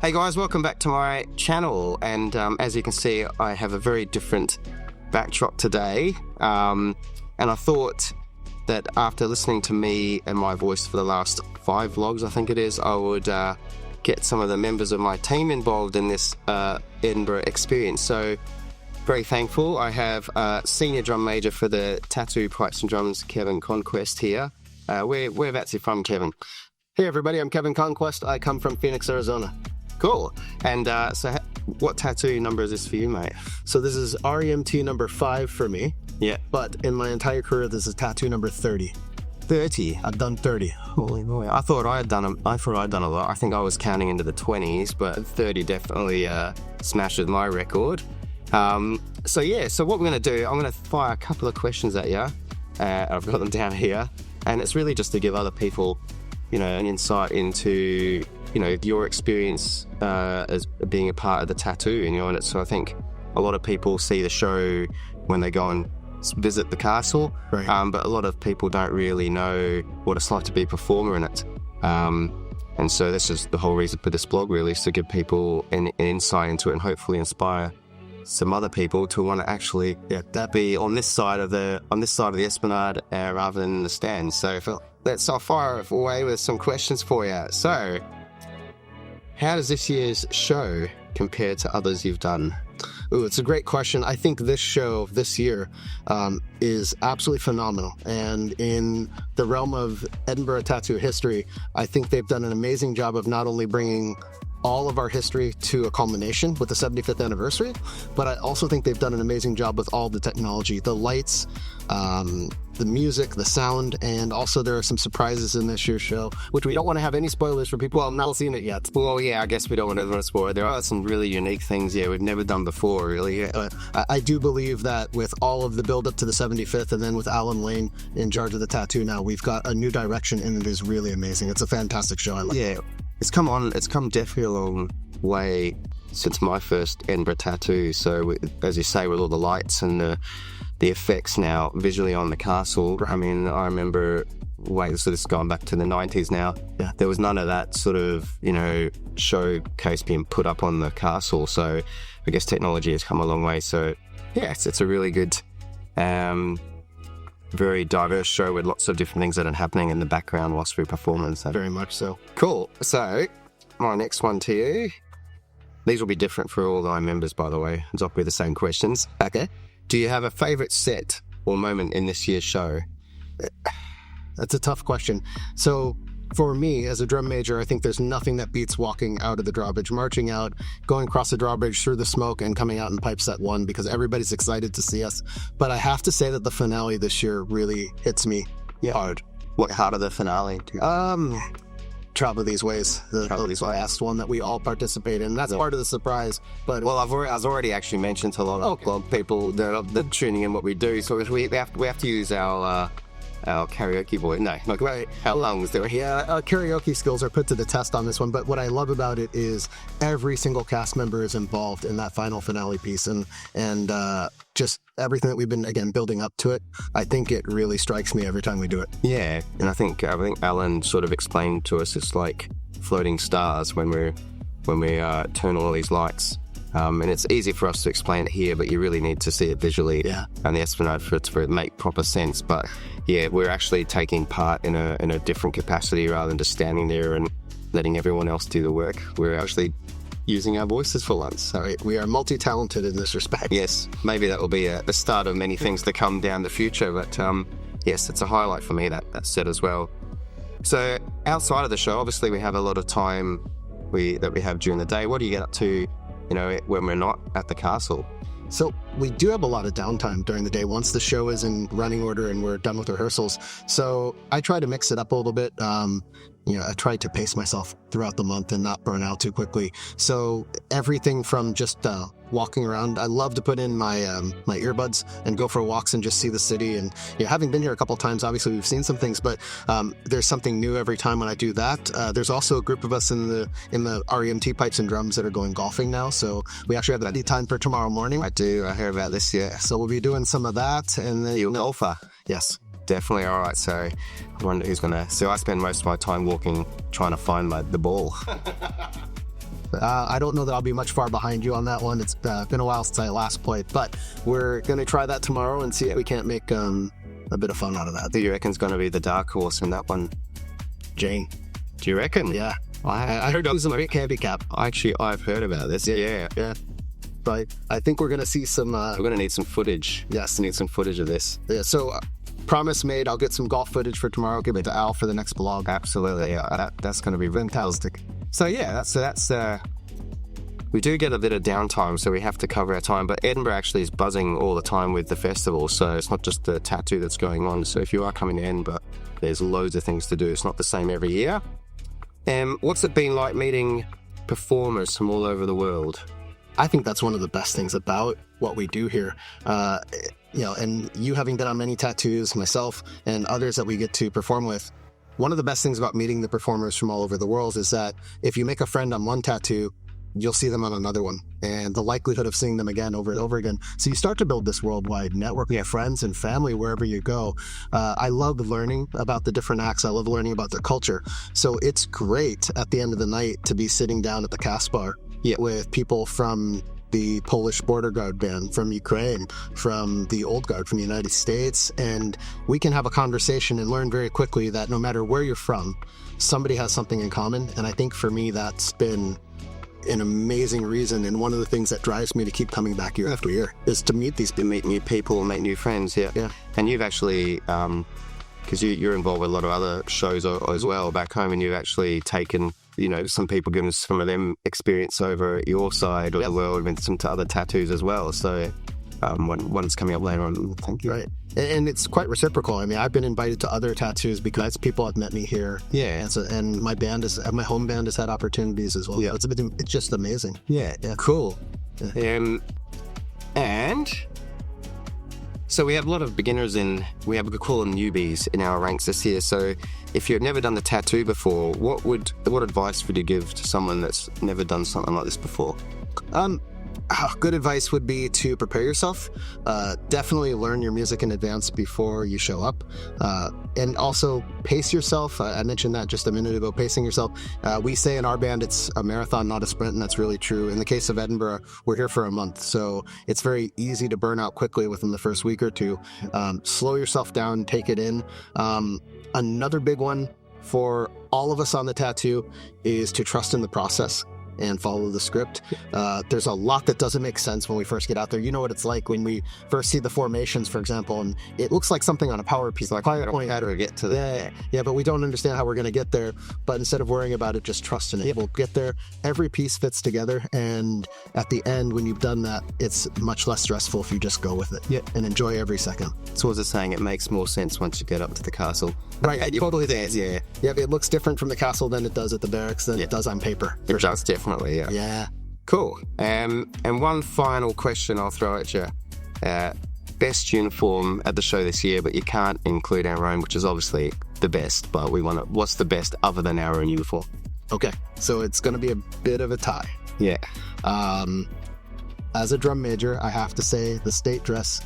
Hey guys, welcome back to my channel, and as you can see, I have a very different backdrop today, and I thought that after listening to me and my voice for the last 5 vlogs, I think it is, I would get some of the members of my team involved in this Edinburgh experience. So very thankful. I have senior drum major for the Tattoo Pipes and Drums, Kevin Conquest here. Whereabouts are you from, Kevin? Hey everybody, I'm Kevin Conquest. I come from Phoenix, Arizona. Cool. And so what tattoo number is this for you, mate? So this is REMT number 5 for me. Yeah. But in my entire career, this is tattoo number 30. 30? I've done 30. Holy boy. I thought I'd done a lot. I think I was counting into the 20s, but 30 definitely smashes my record. So what we're going to do, I'm going to fire a couple of questions at you. I've got them down here. And it's really just to give other people, an insight into, your experience as being a part of the tattoo, and so I think a lot of people see the show when they go and visit the castle, right. But a lot of people don't really know what it's like to be a performer in it. And so this is the whole reason for this blog, really, is to give people an insight into it and hopefully inspire some other people to want to actually be on this side of the esplanade rather than the stand. So I'll fire away with some questions for you. So, how does this year's show compare to others you've done? Ooh, it's a great question. I think this show this year is absolutely phenomenal. And in the realm of Edinburgh tattoo history, I think they've done an amazing job of not only bringing all of our history to a culmination with the 75th anniversary, but I also think they've done an amazing job with all the technology, the lights, the music, the sound, and also there are some surprises in this year's show, which we don't want to have any spoilers for people who have not seen it yet. Well, yeah, I guess we don't want to spoil it. There are some really unique things, we've never done before, really. I do believe that with all of the build-up to the 75th, and then with Alan Lane in charge of the tattoo now, we've got a new direction, and it is really amazing. It's a fantastic show. I like it. It's come definitely a long way since my first Edinburgh tattoo. So, as you say, with all the lights and the effects now visually on the castle, I mean, I remember, so this is going back to the 90s now, there was none of that sort of, showcase being put up on the castle. So, I guess technology has come a long way. So, it's a really good, very diverse show with lots of different things that are happening in the background whilst we perform. So. Very much so. Cool. So, my next one to you. These will be different for all my members, by the way. It's not be the same questions. Okay. Do you have a favourite set or moment in this year's show? That's a tough question. So, for me, as a drum major, I think there's nothing that beats walking out of the drawbridge, marching out, going across the drawbridge through the smoke and coming out in pipe set 1 because everybody's excited to see us. But I have to say that the finale this year really hits me hard. What part of the finale? Travel These Ways, the last one that we all participate in. That's part of the surprise. But I've already actually mentioned to a lot of people that are tuning in what we do. So we have to use our karaoke voice. No, not right. How lungs do we? Karaoke skills are put to the test on this one, but what I love about it is every single cast member is involved in that final finale piece, and just everything that we've been, again, building up to it. I think it really strikes me every time we do it. Yeah, and I think Alan sort of explained to us it's like floating stars when we turn all these lights. And it's easy for us to explain it here, but you really need to see it visually on the esplanade for it to make proper sense. But we're actually taking part in a different capacity rather than just standing there and letting everyone else do the work. We're actually using our voices for once. So we are multi-talented in this respect. Yes, maybe that will be the start of many things to come down the future. But yes, it's a highlight for me, that set as well. So outside of the show, obviously we have a lot of time that we have during the day. What do you get up to when we're not at the castle? So we do have a lot of downtime during the day once the show is in running order and we're done with rehearsals. So I try to mix it up a little bit. I try to pace myself throughout the month and not burn out too quickly. So everything from just walking around, I love to put in my my earbuds and go for walks and just see the city. And having been here a couple of times, obviously we've seen some things, but there's something new every time when I do that. There's also a group of us in the REMT Pipes and Drums that are going golfing now. So we actually have that time for tomorrow morning. I hear about this, So we'll be doing some of that. And then you're a golfer? Yes. Definitely. All right. So I wonder who's going to... So I spend most of my time walking, trying to find the ball. I don't know that I'll be much far behind you on that one. It's been a while since I last played, but we're going to try that tomorrow and see if we can't make a bit of fun out of that. Who do you reckon's going to be the dark horse in that one? Jane. Do you reckon? Yeah. I heard it was a big handicap. I've heard about this. Yeah. But I think we're going to see some... we're going to need some footage. Yes. We need some footage of this. Yeah, so promise made. I'll get some golf footage for tomorrow. I'll give it to Al for the next vlog. Absolutely. Yeah, that's going to be Fantastic. So yeah, that's we do get a bit of downtime, so we have to cover our time. But Edinburgh actually is buzzing all the time with the festival, so it's not just the tattoo that's going on. So if you are coming to Edinburgh, there's loads of things to do. It's not the same every year. What's it been like meeting performers from all over the world? I think that's one of the best things about what we do here. And you having done many tattoos, myself, and others that we get to perform with, one of the best things about meeting the performers from all over the world is that if you make a friend on one tattoo, you'll see them on another one, and the likelihood of seeing them again over and over again. So you start to build this worldwide network of friends and family wherever you go. I love learning about the different acts. I love learning about their culture. So it's great at the end of the night to be sitting down at the cast bar with people from the Polish border guard band, from Ukraine, from the old guard, from the United States, and we can have a conversation and learn very quickly that no matter where you're from, somebody has something in common. And I think for me, that's been an amazing reason, and one of the things that drives me to keep coming back year after year is to meet these people. To meet new people, make new friends. Yeah. And you've actually, because you're involved with a lot of other shows as well back home, and you've actually taken, some people giving some of them experience over your side of the world and some other tattoos as well. So one's coming up later on. Thank you. Right. And it's quite reciprocal. I mean, I've been invited to other tattoos because people have met me here. Yeah. And my home band has had opportunities as well. Yeah. It's just amazing. Yeah. Cool. Yeah. And so we have a lot of beginners we have, we call them newbies in our ranks this year. So if you've never done the tattoo before, what advice would you give to someone that's never done something like this before? Good advice would be to prepare yourself. Definitely learn your music in advance before you show up. And also pace yourself. I mentioned that just a minute ago, pacing yourself. We say in our band it's a marathon, not a sprint, and that's really true. In the case of Edinburgh, we're here for a month, so it's very easy to burn out quickly within the first week or two. Slow yourself down, take it in. Another big one for all of us on the tattoo is to trust in the process and follow the script. There's a lot that doesn't make sense when we first get out there. You know what it's like when we first see the formations, for example, and it looks like something on a power piece, like how to get to that. Yeah, but we don't understand how we're going to get there. But instead of worrying about it, just trust in it. We'll get there. Every piece fits together, and at the end, when you've done that, it's much less stressful if you just go with it and enjoy every second. So what's it saying? It makes more sense once you get up to the castle. Right, totally does. Yeah, it looks different from the castle than it does at the barracks than it does on paper. It does, definitely, yeah. Yeah. Cool. And one final question I'll throw at you. Best uniform at the show this year, but you can't include our own, which is obviously the best, but what's the best other than our own uniform? Okay, so it's going to be a bit of a tie. Yeah. As a drum major, I have to say the state dress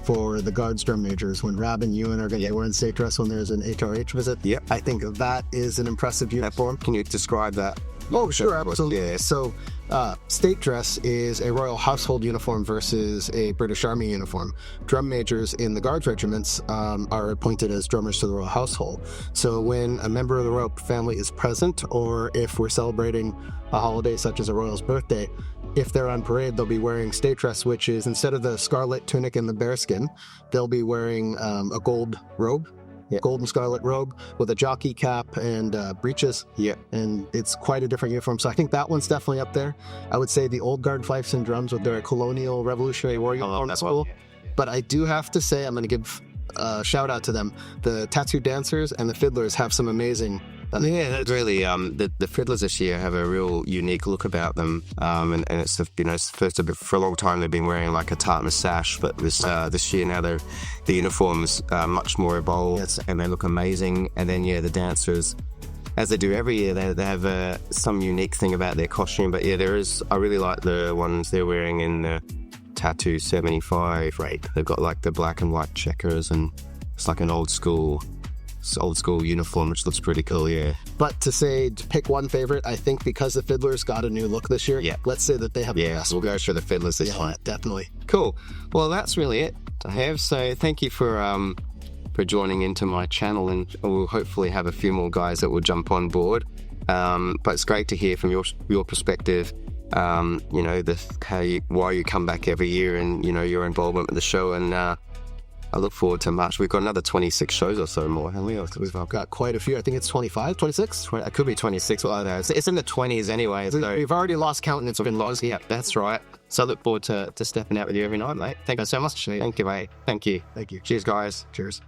for the Guards drum majors, when Rab and Ewan are going to be wearing state dress when there's an HRH visit. Yep. I think that is an impressive uniform. Can you describe that? Oh, sure, absolutely. Yeah. So, state dress is a Royal Household uniform versus a British Army uniform. Drum majors in the Guards regiments are appointed as drummers to the Royal Household. So when a member of the Royal family is present, or if we're celebrating a holiday such as a Royal's birthday, if they're on parade, they'll be wearing state dress, which is, instead of the scarlet tunic and the bearskin, they'll be wearing a gold robe. Yeah. Gold and scarlet robe with a jockey cap and breeches. Yeah. And it's quite a different uniform. So I think that one's definitely up there. I would say the old guard fifes and drums with their colonial Revolutionary War uniform. That's cool. But I do have to say, I'm going to give a shout out to them. The tattoo dancers and the fiddlers have some amazing... Yeah, that's really the fiddlers this year have a real unique look about them, and it's first for a long time they've been wearing like a tartan sash, but this year now the uniforms are much more evolved and they look amazing. And then the dancers, as they do every year, they have some unique thing about their costume. But I really like the ones they're wearing in the Tattoo 75. Right, they've got like the black and white checkers, and it's like an old school old school uniform, which looks pretty cool. Yeah. But to pick one favorite, I think because the Fiddlers got a new look this year, Yeah. let's say that they have the Yeah, best. we'll go for the Fiddlers this Yeah, time. definitely. Cool. Well, that's really it I have. So thank you for joining into my channel, and we'll hopefully have a few more guys that will jump on board. But it's great to hear from your perspective. You know, why you come back every year, and you know your involvement with the show. And I look forward to March. We've got another 26 shows or so more, haven't we? We've got quite a few. I think it's 25, 26. It could be 26. Well, I don't know. It's in the 20s anyway. So We've already lost count, and it's been lost. yeah, that's right. So I look forward to stepping out with you every night, mate. Thank you so much. Thank you, mate. Thank you. Thank you. Cheers, guys. Cheers.